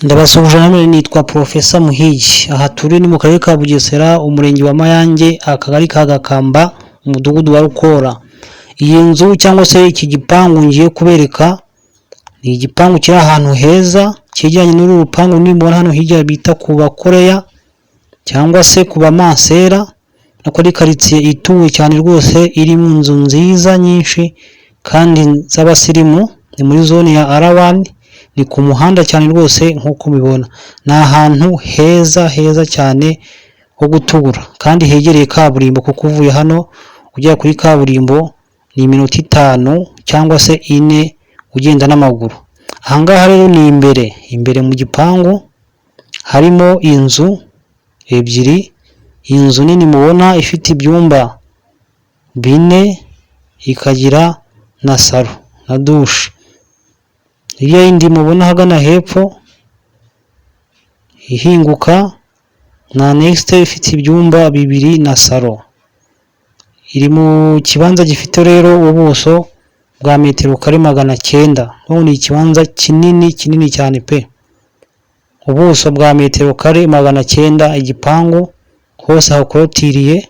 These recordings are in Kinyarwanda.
Ndabasuhuje namwe, nitwa Professor Muhigi. Aha turi ni mu karere ka Bugesera, umurenge wa Mayange, akagari ka Gakamba, umudugudu wa Rukora. Iyi nzu cyangwa se iki gipangu ngiye kubereka ni igipangu kiri ahantu heza, cyegeranye n'uru rupangu nimbona hano hirya bita ku Bakoreya cyangwa se ku Bamansera. Nako ari quartier ituwe cyane rwose, iri mu nzu nziza nyinshi kandi z'abasirimu. Ni muri zone ya R1, ni ku muhanda cyane rwose nkuko mubibona. Ni ahantu heza cyane ho gutura kandi hegereye kaburimbo, kuko uvuye hano ujya kuri kaburimbo ni iminota 5 cyangwa se 4 ugenda n'amaguru. Ahangaha rero ni imbere mu gipangu harimo inzu ebyiri. Inzu nini mubona ifite ibyumba 4, ikagira na salo na douche. Iyo yindi mubona hagana hepfo ihinguka na next ifite ibyumba 2 na salo. Iri mu kibanza gifite rero ubuso bwa metero kare 900. Ni ikibanza kinini cyane pe. Ubuso bwa metero kare 900, igipangu hose hakorotiriye,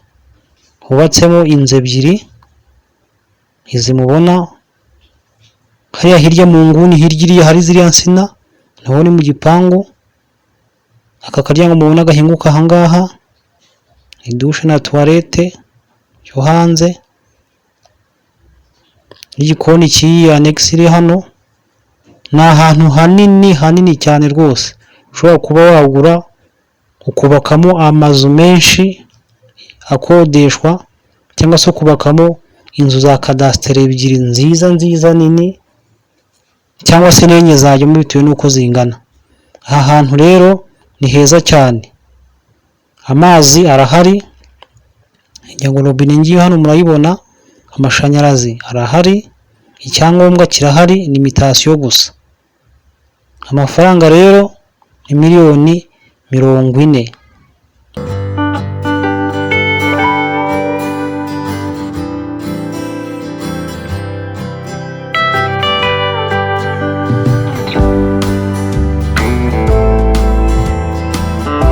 hubatsemo inzu ebyiri. Izi mubona hariya hirya mu nguni, hirya hari ziriya nsina, naho ni mu gipangu. Aka karyango mubona gahinguka ahangaha ni douche na toilette yo hanze. Igikoni kiri annex iri hano. Ni ahantu hanini cyane rwose, ushobora kuba wagura ukubakamo amazu menshi akodeshwa, cyangwa se kubakamo inzu za cadastre ebyiri nziza nini, cyangwa se n'enye zajyamo bitewe n'uko zingana. Aha hantu rero ni heza cyane. Amazi arahari, ngo robine ngiye hano murayibona. Amashanyarazi arahari, icyangombwa kirahari, ni imitation gusa. Amafaranga rero ni miliyoni 40.